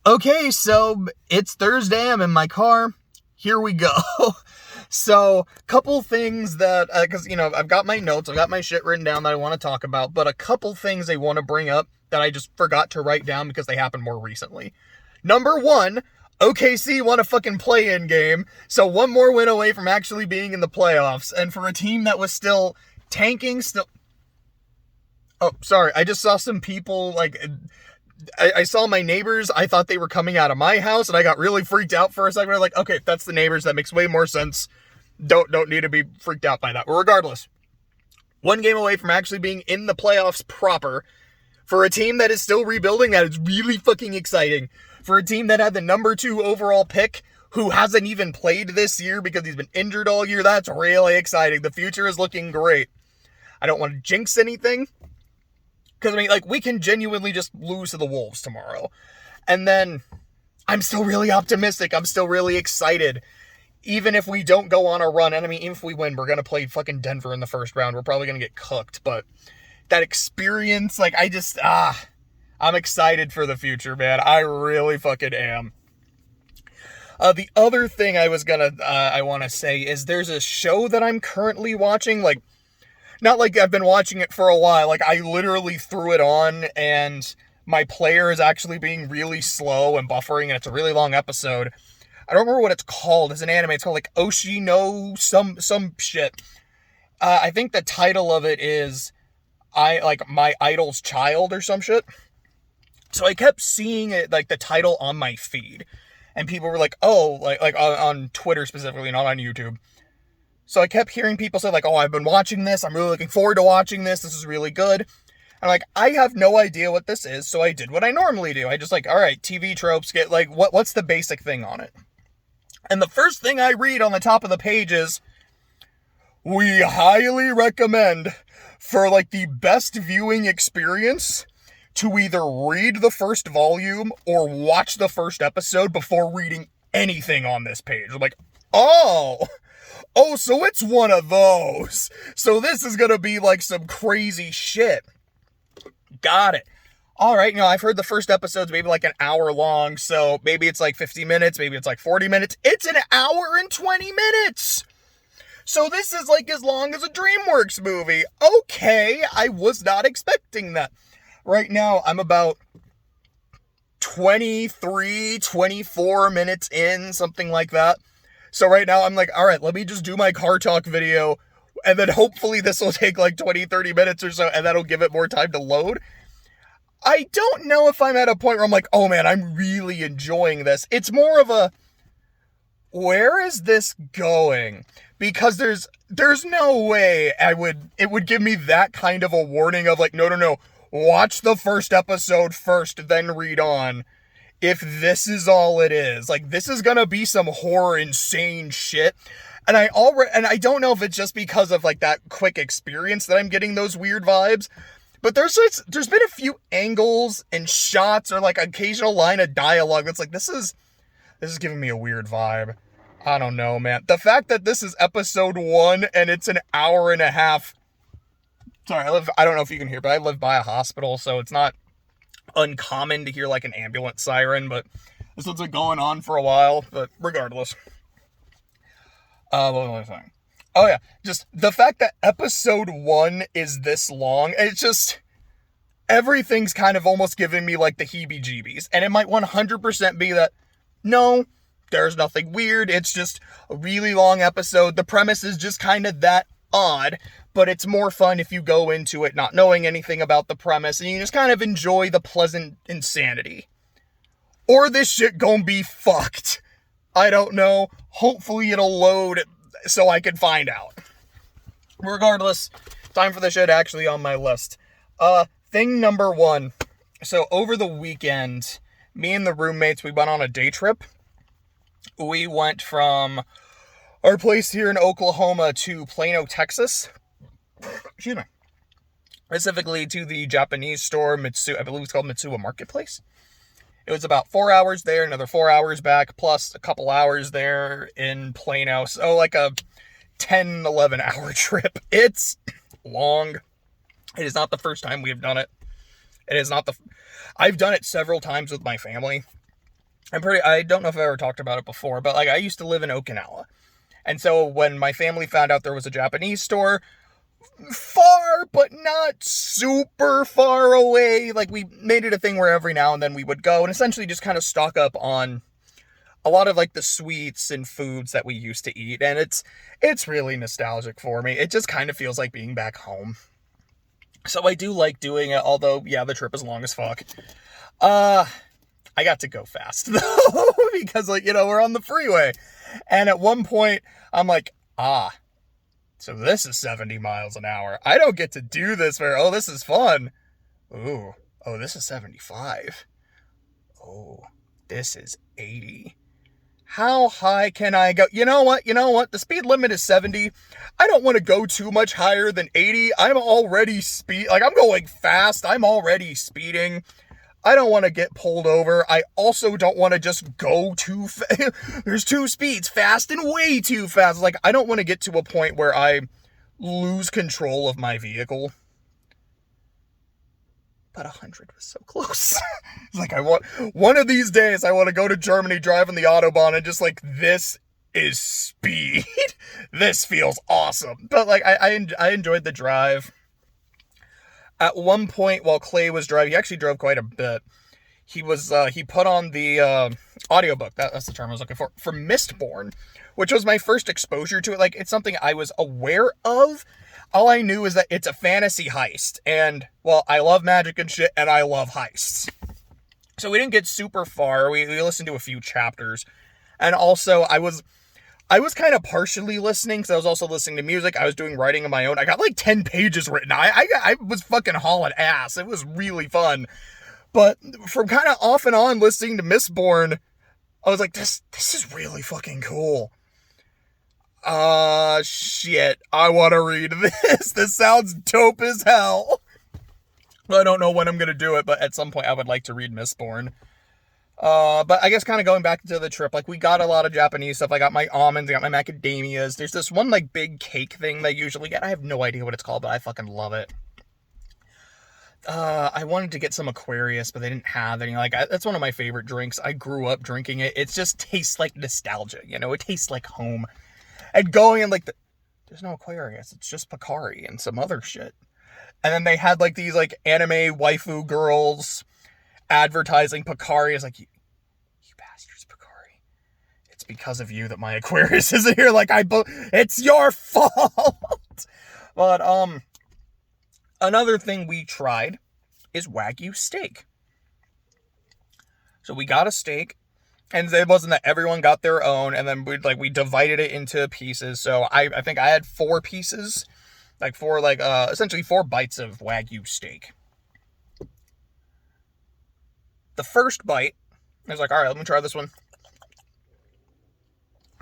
Okay, so it's Thursday. I'm in my car. Here we go. So, couple things that, because, I've got my notes, I've got my shit written down that I want to talk about, but a couple things I want to bring up that I just forgot to write down because they happened more recently. Number one, OKC won a fucking play-in game, so one more win away from actually being in the playoffs, and for a team that was still tanking, Oh, sorry, I just saw some people, I saw my neighbors. I thought they were coming out of my house, and I got really freaked out for a second. I was like, okay, that's the neighbors. That makes way more sense. Don't need to be freaked out by that. But regardless, one game away from actually being in the playoffs proper for a team that is still rebuilding. That is really fucking exciting. For a team that had the number 2 overall pick who hasn't even played this year because he's been injured all year, that's really exciting. The future is looking great. I don't want to jinx anything, because, we can genuinely just lose to the Wolves tomorrow. And then, I'm still really optimistic. I'm still really excited. Even if we don't go on a run, and even if we win, we're going to play fucking Denver in the first round. We're probably going to get cooked. But that experience, I'm excited for the future, man. I really fucking am. The other thing I want to say is there's a show that I'm currently watching, not like I've been watching it for a while. I literally threw it on, and my player is actually being really slow and buffering, and it's a really long episode. I don't remember what it's called. It's an anime. It's called, Oshi no some shit. I think the title of it is My Idol's Child or some shit. So I kept seeing it, the title on my feed. And people were like, oh, on Twitter specifically, not on YouTube. So I kept hearing people say, oh, I've been watching this. I'm really looking forward to watching this. This is really good. And I have no idea what this is. So I did what I normally do. I just all right, TV tropes, get what's the basic thing on it? And the first thing I read on the top of the page is, we highly recommend for the best viewing experience to either read the first volume or watch the first episode before reading anything on this page. I'm like, oh, so it's one of those. So this is going to be some crazy shit. Got it. All right, I've heard the first episode's maybe an hour long, so maybe it's 50 minutes, maybe it's 40 minutes. It's an hour and 20 minutes. So this is as long as a DreamWorks movie. Okay, I was not expecting that. Right now, I'm about 23, 24 minutes in, something like that. So right now, I'm all right, let me just do my car talk video, and then hopefully this will take 20, 30 minutes or so, and that'll give it more time to load. I don't know if I'm at a point where I'm oh man, I'm really enjoying this. It's more of a, where is this going? Because there's no way it would give me that kind of a warning of no, watch the first episode first, then read on. If this is all it is, this is gonna be some horror insane shit. And I don't know if it's just because of that quick experience that I'm getting those weird vibes, but there's been a few angles and shots or occasional line of dialogue that's this is giving me a weird vibe. I don't know, man. The fact that this is episode 1 and it's an hour and a half. Sorry, I don't know if you can hear, but I live by a hospital, so it's not uncommon to hear an ambulance siren, but this one's been going on for a while. But regardless, what was I saying? Oh yeah, just the fact that episode 1 is this long, it's just, everything's kind of almost giving me the heebie-jeebies, and it might 100% be that no, there's nothing weird, it's just a really long episode. The premise is just kind of that odd, but it's more fun if you go into it not knowing anything about the premise, and you just kind of enjoy the pleasant insanity. Or this shit gonna be fucked. I don't know. Hopefully it'll load so I can find out. Regardless, time for the shit actually on my list. Thing number 1. So over the weekend, me and the roommates, we went on a day trip. We went from our place here in Oklahoma to Plano, Texas. Excuse me. Specifically to the Japanese store, I believe it's called Mitsuwa Marketplace. It was about 4 hours there, another 4 hours back, plus a couple hours there in Plano. So a 10, 11 hour trip. It's long. It is not the first time we have done it. I've done it several times with my family. I don't know if I ever talked about it before, but like I used to live in Okinawa. And so when my family found out there was a Japanese store, far but not super far away, like we made it a thing where every now and then we would go and essentially just kind of stock up on a lot of like the sweets and foods that we used to eat. And it's really nostalgic for me. It just kind of feels like being back home. So I do like doing it, although yeah, the trip is long as fuck. I got to go fast though, because like, we're on the freeway. And at one point I'm like, so this is 70 miles an hour. I don't get to do this this is fun. Ooh, this is 75. Oh, this is 80. How high can I go? You know what? The speed limit is 70. I don't want to go too much higher than 80. I'm already I'm going fast. I'm already speeding. I don't want to get pulled over. I also don't want to just go too fast. There's two speeds, fast and way too fast. Like, I don't want to get to a point where I lose control of my vehicle. But 100 was so close. It's like, one of these days, I want to go to Germany driving the Autobahn and just like, this is speed. This feels awesome. But like, I enjoyed the drive. At one point while Clay was driving, he actually drove quite a bit. He put on the audiobook, that's the term I was looking for Mistborn, which was my first exposure to it. Like, it's something I was aware of. All I knew is that it's a fantasy heist. And, well, I love magic and shit, and I love heists. So we didn't get super far. We listened to a few chapters. And also, I was kind of partially listening, because I was also listening to music. I was doing writing of my own. I got like 10 pages written. I was fucking hauling ass. It was really fun. But from kind of off and on listening to Mistborn, I was like, this is really fucking cool. Shit. I want to read this. This sounds dope as hell. I don't know when I'm going to do it, but at some point I would like to read Mistborn. But I guess kind of going back to the trip, like we got a lot of Japanese stuff. I got my almonds, I got my macadamias. There's this one like big cake thing they usually get. I have no idea what it's called, but I fucking love it. I wanted to get some Aquarius, but they didn't have any. Like, that's one of my favorite drinks. I grew up drinking it. It just tastes like nostalgia, It tastes like home. And going in like there's no Aquarius. It's just Picari and some other shit. And then they had like these like anime waifu girls advertising Picari. It's like, you bastards, Picari. It's because of you that my Aquarius isn't here. Like, it's your fault. But, another thing we tried is Wagyu steak. So we got a steak, and it wasn't that everyone got their own, and then we divided it into pieces. So I think I had 4 pieces, essentially 4 bites of Wagyu steak. The first bite, I was like, all right, let me try this one.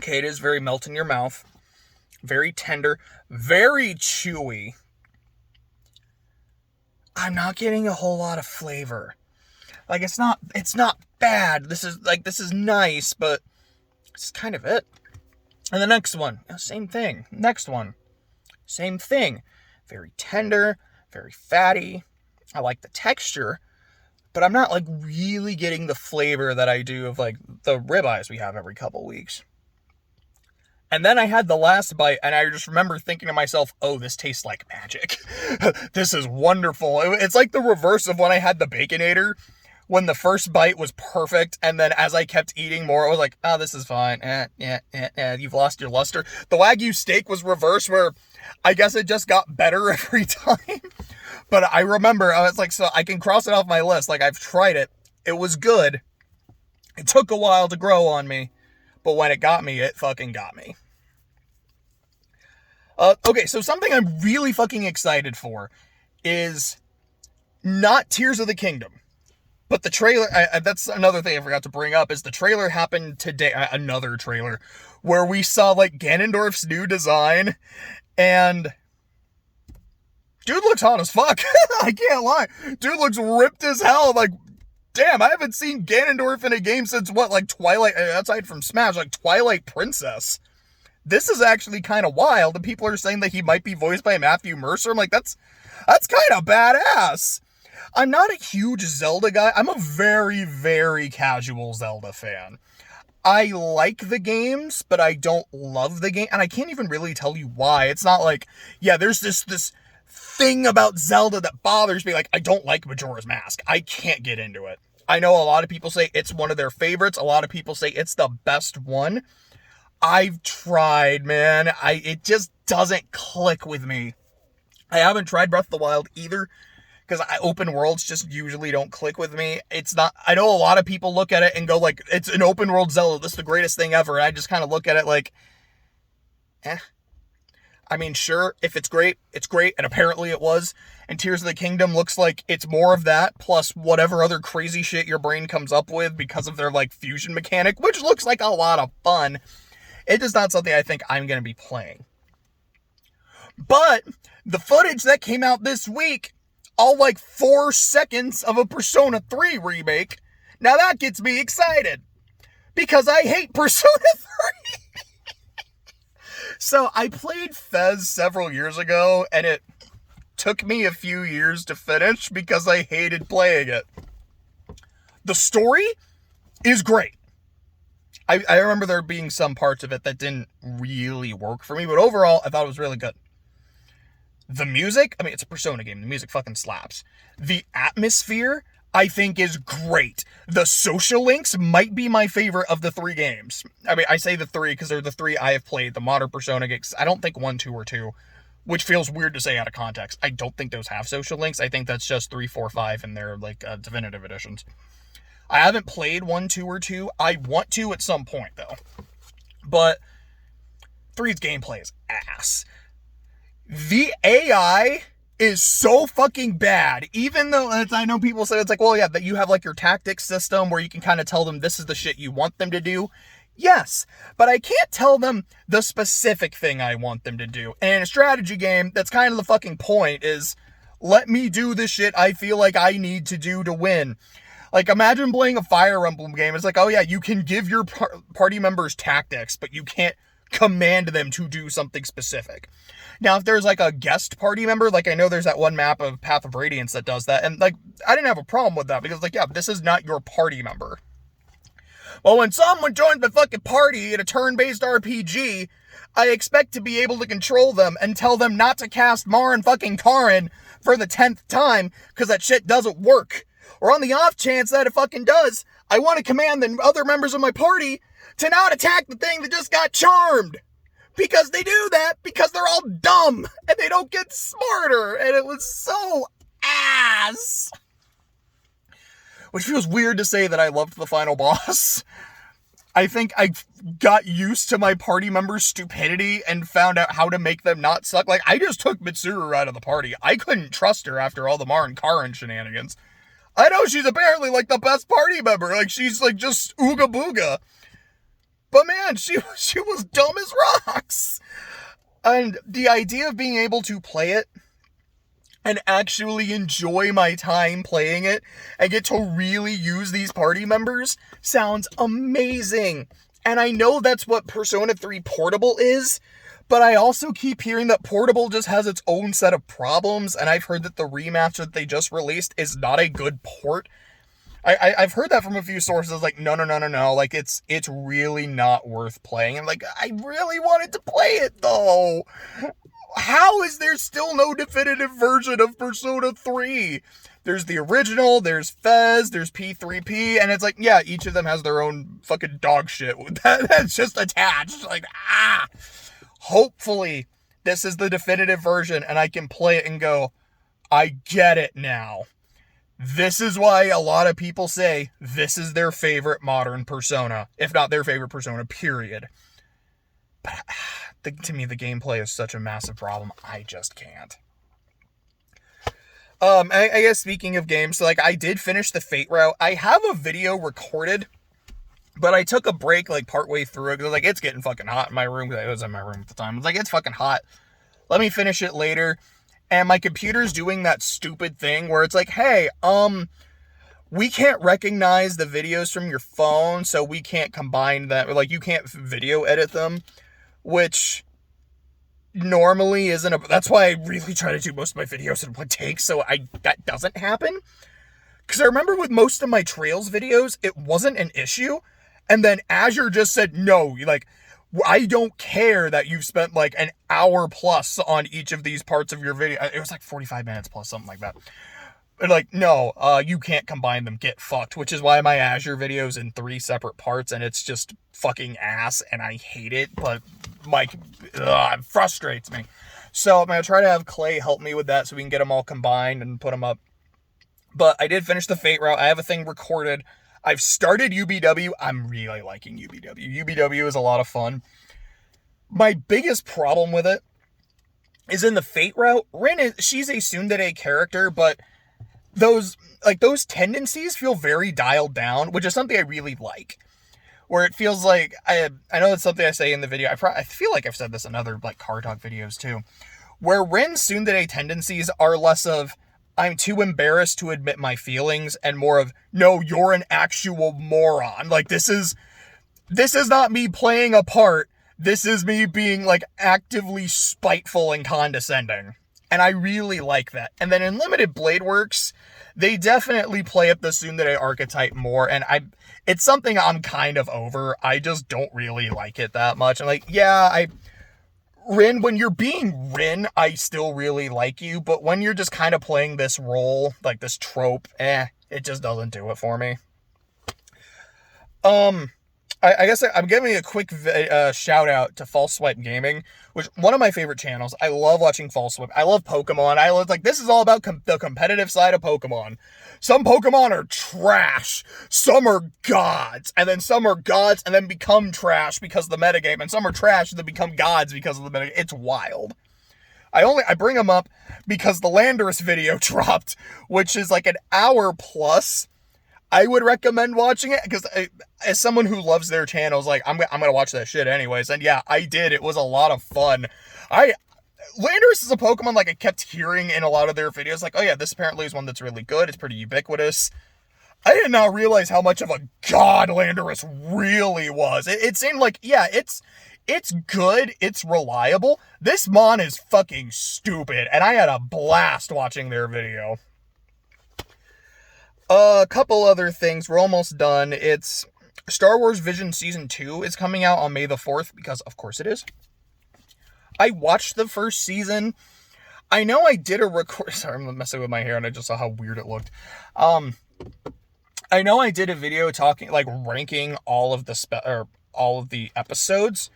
Okay, it is very melt in your mouth, very tender, very chewy. I'm not getting a whole lot of flavor. Like, it's not bad. This is nice, but it's kind of it. And the next one, same thing. Next one, same thing. Very tender, very fatty. I like the texture, but I'm not like really getting the flavor that I do of like the ribeyes we have every couple weeks. And then I had the last bite, and I just remember thinking to myself, oh, this tastes like magic. This is wonderful. It's like the reverse of when I had the Baconator, when the first bite was perfect, and then as I kept eating more, I was like, oh, this is fine. You've lost your luster. The Wagyu steak was reverse, where I guess it just got better every time. But I remember, I was like, so I can cross it off my list. Like, I've tried it. It was good. It took a while to grow on me. But when it got me, it fucking got me. Okay, so something I'm really fucking excited for is not Tears of the Kingdom, but the trailer. That's another thing I forgot to bring up, is the trailer happened today. Another trailer where we saw like Ganondorf's new design, and dude looks hot as fuck. I can't lie. Dude looks ripped as hell. Like, damn, I haven't seen Ganondorf in a game since like Twilight, aside from Smash, like Twilight Princess. This is actually kind of wild, and people are saying that he might be voiced by Matthew Mercer. I'm like, that's kind of badass. I'm not a huge Zelda guy. I'm a very, very casual Zelda fan. I like the games, but I don't love the game, and I can't even really tell you why. It's not like, yeah, there's this thing about Zelda that bothers me. Like, I don't like Majora's Mask. I can't get into it. I know a lot of people say it's one of their favorites. A lot of people say it's the best one. I've tried, man. It just doesn't click with me. I haven't tried Breath of the Wild either, because open worlds just usually don't click with me. It's not, I know a lot of people look at it and go like, it's an open world Zelda, this is the greatest thing ever, and I just kind of look at it like, I mean, sure, if it's great, and apparently it was, and Tears of the Kingdom looks like it's more of that, plus whatever other crazy shit your brain comes up with because of their, like, fusion mechanic, which looks like a lot of fun. It is not something I think I'm going to be playing. But the footage that came out this week, all like 4 seconds of a Persona 3 remake, now that gets me excited, because I hate Persona 3. So I played Fez several years ago, and it took me a few years to finish because I hated playing it. The story is great. I remember there being some parts of it that didn't really work for me, but overall, I thought it was really good. The music, I mean, it's a Persona game. The music fucking slaps. The atmosphere, I think, is great. The social links might be my favorite of the 3 games. I mean, I say the 3 because they're the 3 I have played. The modern Persona games, I don't think 1, 2, or 2, which feels weird to say out of context. I don't think those have social links. I think that's just 3, 4, 5 and they're like definitive editions. I haven't played 1, 2, or 2. I want to at some point, though. But 3's gameplay is ass. The AI is so fucking bad, even though I know people say it's like, well, yeah, that you have like your tactics system where you can kind of tell them this is the shit you want them to do. Yes, but I can't tell them the specific thing I want them to do. And in a strategy game, that's kind of the fucking point, is let me do the shit I feel like I need to do to win. Like, imagine playing a Fire Emblem game. It's like, oh yeah, you can give your party members tactics, but you can't command them to do something specific. Now, if there's like a guest party member, like I know there's that one map of Path of Radiance that does that, and like, I didn't have a problem with that, because like, yeah, this is not your party member. Well, when someone joins the fucking party in a turn-based RPG, I expect to be able to control them and tell them not to cast Marin fucking Karin for the 10th time, because that shit doesn't work. Or on the off chance that it fucking does, I want to command the other members of my party to not attack the thing that just got charmed. Because they do that because they're all dumb and they don't get smarter. And it was so ass. Which feels weird to say that I loved the final boss. I think I got used to my party members' stupidity and found out how to make them not suck. Like, I just took Mitsuru out of the party. I couldn't trust her after all the Marin Karin shenanigans. I know she's apparently like the best party member. Like, she's like just ooga booga. But man, she was dumb as rocks. And the idea of being able to play it and actually enjoy my time playing it and get to really use these party members sounds amazing. And I know that's what Persona 3 Portable is, but I also keep hearing that Portable just has its own set of problems, and I've heard that the remaster that they just released is not a good port. I've heard that from a few sources, like, no, like, it's really not worth playing. And, like, I really wanted to play it, though. How is there still no definitive version of Persona 3? There's the original, there's Fez, there's P3P, and it's like, yeah, each of them has their own fucking dog shit that's just attached. Like, hopefully, this is the definitive version, and I can play it and go, I get it now. This is why a lot of people say this is their favorite modern Persona, if not their favorite Persona, period. But to me, the gameplay is such a massive problem, I just can't. I guess speaking of games, so like, I did finish the Fate route. I have a video recorded, but I took a break like partway through it, because like, it's getting fucking hot in my room, because I was in my room at the time. I was like, it's fucking hot. Let me finish it later. And my computer's doing that stupid thing where it's like, hey, we can't recognize the videos from your phone, so we can't combine them. Like, you can't video edit them, which normally isn't that's why I really try to do most of my videos in one take, so that doesn't happen. Because I remember with most of my Trails videos, it wasn't an issue. And then Azure just said, no, like, I don't care that you've spent like an hour plus on each of these parts of your video. It was like 45 minutes plus, something like that. But like, no, you can't combine them, get fucked, which is why my Azure video's in 3 separate parts, and it's just fucking ass, and I hate it, but like, it frustrates me. So I'm going to try to have Clay help me with that so we can get them all combined and put them up. But I did finish the Fate route. I have a thing recorded. I've started UBW. I'm really liking UBW. UBW is a lot of fun. My biggest problem with it is in the Fate route. Rin she's a tsundere character, but those tendencies feel very dialed down, which is something I really like. Where it feels like, I know it's something I say in the video. I feel like I've said this in other like Car Talk videos too. Where Rin's tsundere tendencies are less of, I'm too embarrassed to admit my feelings, and more of, no, you're an actual moron. Like, this is not me playing a part. This is me being, like, actively spiteful and condescending. And I really like that. And then in Limited Blade Works, they definitely play up the tsundere archetype more, and it's something I'm kind of over. I just don't really like it that much. I'm like, yeah, Rin, when you're being Rin, I still really like you, but when you're just kind of playing this role, like this trope, it just doesn't do it for me. I guess I'm giving a quick shout out to False Swipe Gaming, which one of my favorite channels. I love watching False Swipe. I love Pokemon. I love, like, this is all about the competitive side of Pokemon. Some Pokemon are trash. Some are gods. And then some are gods and then become trash because of the metagame. And some are trash and then become gods because of the metagame. It's wild. I bring them up because the Landorus video dropped, which is like an hour plus. I would recommend watching it because as someone who loves their channels, like, I'm going to watch that shit anyways. And yeah, I did. It was a lot of fun. Landorus is a Pokemon, like, I kept hearing in a lot of their videos, like, oh yeah, this apparently is one that's really good. It's pretty ubiquitous. I did not realize how much of a god Landorus really was. It seemed like, yeah, it's good. It's reliable. This Mon is fucking stupid. And I had a blast watching their video. A couple other things. We're almost done. It's Star Wars Vision Season 2 is coming out on May the 4th, because of course it is. I watched the first season. I know I did a record... Sorry, I'm messing with my hair and I just saw how weird it looked. I know I did a video talking, like, ranking all of the episodes.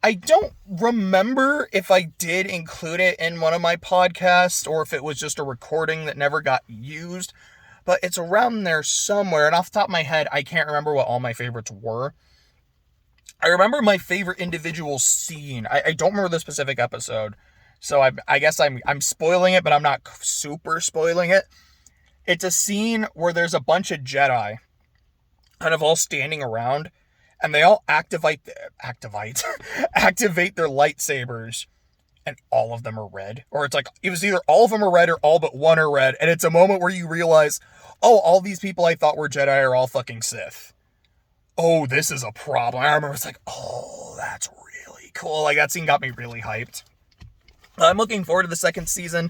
I don't remember if I did include it in one of my podcasts or if it was just a recording that never got used. But it's around there somewhere, and off the top of my head, I can't remember what all my favorites were. I remember my favorite individual scene. I don't remember the specific episode, so I guess I'm spoiling it, but I'm not super spoiling it. It's a scene where there's a bunch of Jedi kind of all standing around, and they all activate their lightsabers, and all of them are red. Or it's like, it was either all of them are red or all but one are red. And it's a moment where you realize, oh, all these people I thought were Jedi are all fucking Sith. Oh, this is a problem. I remember it's like, oh, that's really cool. Like, that scene got me really hyped. I'm looking forward to the second season.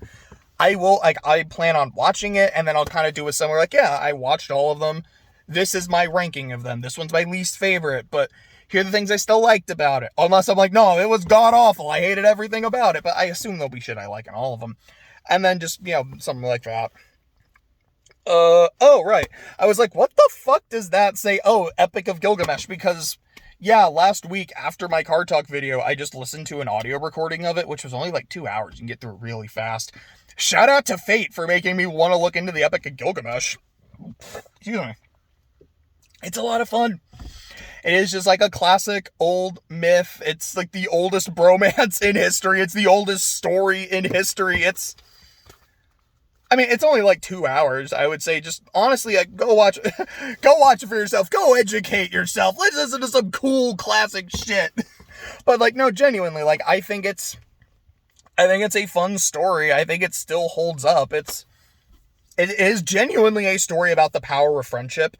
I plan on watching it, and then I'll kind of do a similar, like, yeah, I watched all of them. This is my ranking of them. This one's my least favorite, but here are the things I still liked about it. Unless I'm like, no, it was god-awful. I hated everything about it. But I assume there'll be shit I like in all of them. And then just, something like that. Oh, right. I was like, what the fuck does that say? Oh, Epic of Gilgamesh. Because, yeah, last week after my Car Talk video, I just listened to an audio recording of it, which was only like 2 hours. You can get through it really fast. Shout out to Fate for making me want to look into the Epic of Gilgamesh. Excuse me. It's a lot of fun. It is just like a classic old myth. It's like the oldest bromance in history. It's the oldest story in history. It's only like 2 hours, I would say. Just honestly, go watch it for yourself. Go educate yourself. Let's listen to some cool classic shit. But like, no, genuinely, like, I think it's a fun story. I think it still holds up. It is genuinely a story about the power of friendship.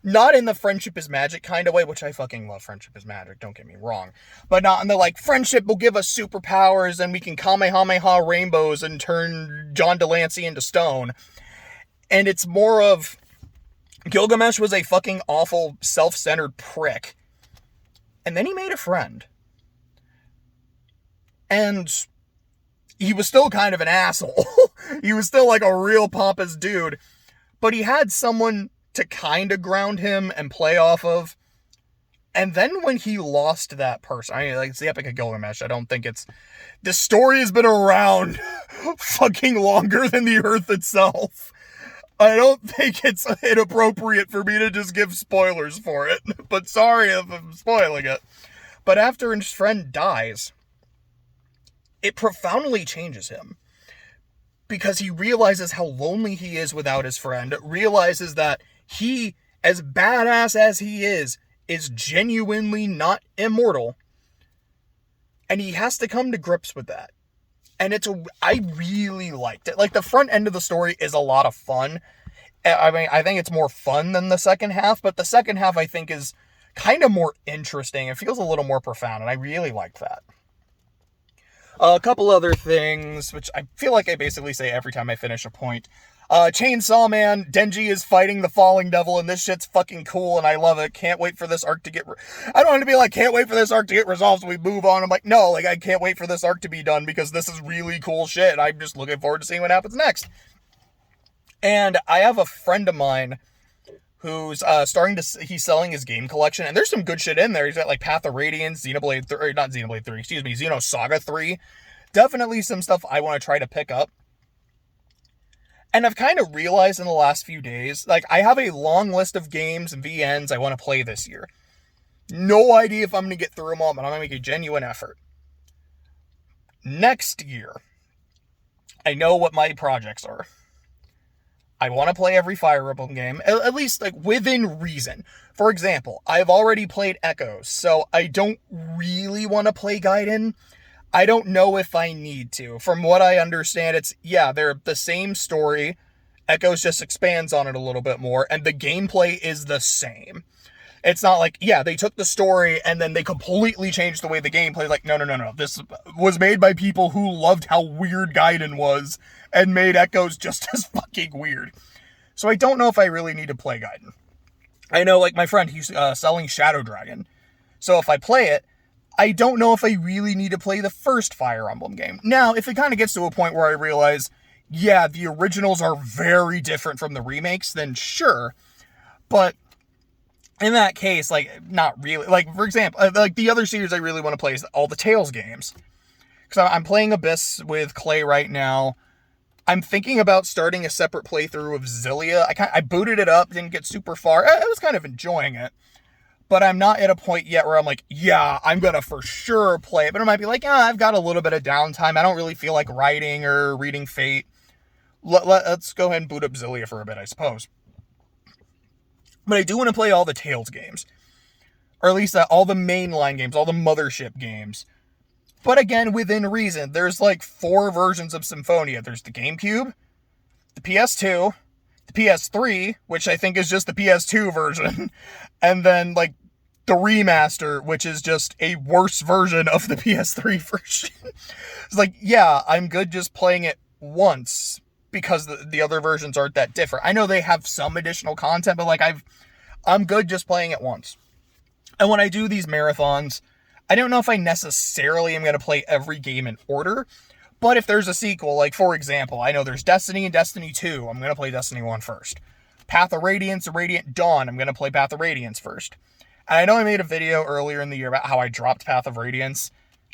Not in the friendship is magic kind of way, which I fucking love friendship is magic, don't get me wrong. But not in the, like, friendship will give us superpowers and we can Kamehameha rainbows and turn John Delancey into stone. And it's more of, Gilgamesh was a fucking awful, self-centered prick. And then he made a friend. And he was still kind of an asshole. He was still like a real pompous dude. But he had someone to kind of ground him and play off of. And then when he lost that person, I mean, like, it's the Epic of Gilgamesh. I don't think it's... The story has been around fucking longer than the Earth itself. I don't think it's inappropriate for me to just give spoilers for it. But sorry if I'm spoiling it. But after his friend dies, it profoundly changes him. Because he realizes how lonely he is without his friend. Realizes that he, as badass as he is genuinely not immortal. And he has to come to grips with that. And I really liked it. Like, the front end of the story is a lot of fun. I mean, I think it's more fun than the second half, but the second half I think is kind of more interesting. It feels a little more profound, and I really liked that. A couple other things, which I feel like I basically say every time I finish a point. Chainsaw Man, Denji is fighting the Falling Devil, and this shit's fucking cool, and I love it. Can't wait for this arc to get... I don't want to be like, can't wait for this arc to get resolved so we move on. I'm like, no, like, I can't wait for this arc to be done, because this is really cool shit. I'm just looking forward to seeing what happens next. And I have a friend of mine who's he's selling his game collection, and there's some good shit in there. He's got, like, Path of Radiance, Xenoblade 3, not Xenoblade 3, excuse me, Xenosaga 3. Definitely some stuff I want to try to pick up. And I've kind of realized in the last few days, like, I have a long list of games and VNs I want to play this year. No idea if I'm going to get through them all, but I'm going to make a genuine effort. Next year, I know what my projects are. I want to play every Fire Emblem game, at least, like, within reason. For example, I've already played Echoes, so I don't really want to play Gaiden. I don't know if I need to. From what I understand, they're the same story. Echoes just expands on it a little bit more, and the gameplay is the same. It's not like, they took the story and then they completely changed the way the gameplay. Like, no. This was made by people who loved how weird Gaiden was and made Echoes just as fucking weird. So I don't know if I really need to play Gaiden. I know, like, my friend, he's selling Shadow Dragon. So if I play it, I don't know if I really need to play the first Fire Emblem game. Now, if it kind of gets to a point where I realize, the originals are very different from the remakes, then sure. But in that case, like, not really. Like, for example, like, the other series I really want to play is all the Tales games. Because I'm playing Abyss with Clay right now. I'm thinking about starting a separate playthrough of Xillia. I booted it up, didn't get super far. I was kind of enjoying it. But I'm not at a point yet where I'm like, I'm going to for sure play it. But it might be like, I've got a little bit of downtime. I don't really feel like writing or reading Fate. Let's go ahead and boot up Xillia for a bit, I suppose. But I do want to play all the Tales games. Or at least all the mainline games, all the Mothership games. But again, within reason. There's like 4 versions of Symphonia. There's the GameCube, the PS2, the PS3, which I think is just the PS2 version, and then, like, the remaster, which is just a worse version of the PS3 version. It's like, I'm good just playing it once, because the other versions aren't that different. I know they have some additional content, but, like, I'm good just playing it once. And when I do these marathons, I don't know if I necessarily am going to play every game in order, but if there's a sequel, like, for example, I know there's Destiny and Destiny 2, I'm going to play Destiny 1 first. Path of Radiance and Radiant Dawn, I'm going to play Path of Radiance first. And I know I made a video earlier in the year about how I dropped Path of Radiance.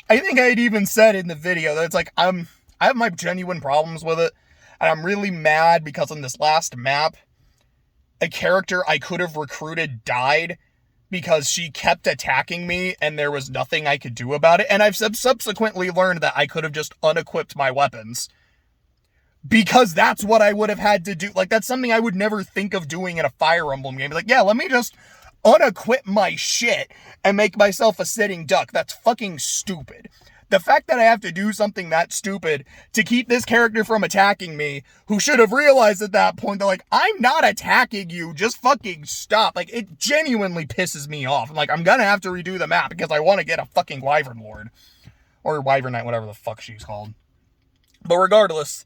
I think I had even said in the video that it's like, I have my genuine problems with it, and I'm really mad because on this last map, a character I could have recruited died, because she kept attacking me and there was nothing I could do about it. And I've subsequently learned that I could have just unequipped my weapons. Because that's what I would have had to do. Like, that's something I would never think of doing in a Fire Emblem game. Like, let me just unequip my shit and make myself a sitting duck. That's fucking stupid. The fact that I have to do something that stupid to keep this character from attacking me, who should have realized at that point, they're like, I'm not attacking you, just fucking stop. Like, it genuinely pisses me off. I'm like, I'm gonna have to redo the map because I want to get a fucking Wyvern Lord. Or Wyvern Knight, whatever the fuck she's called. But regardless,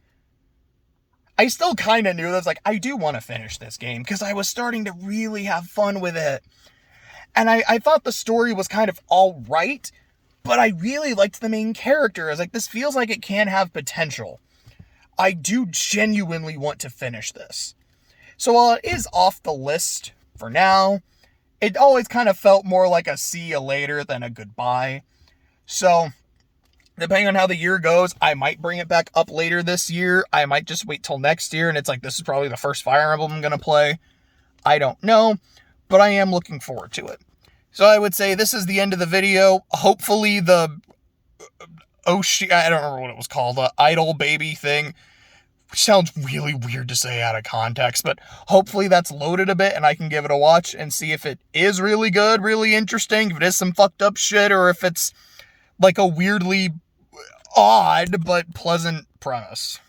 I still kind of knew that, like, I do want to finish this game because I was starting to really have fun with it. And I thought the story was kind of all right, but I really liked the main character. I was like, this feels like it can have potential. I do genuinely want to finish this. So while it is off the list for now, it always kind of felt more like a see you later than a goodbye. So depending on how the year goes, I might bring it back up later this year. I might just wait till next year, and it's like, this is probably the first Fire Emblem I'm going to play. I don't know, but I am looking forward to it. So I would say this is the end of the video. Hopefully the, I don't remember what it was called, the idol baby thing, which sounds really weird to say out of context, but hopefully that's loaded a bit and I can give it a watch and see if it is really good, really interesting, if it is some fucked up shit, or if it's like a weirdly odd but pleasant premise.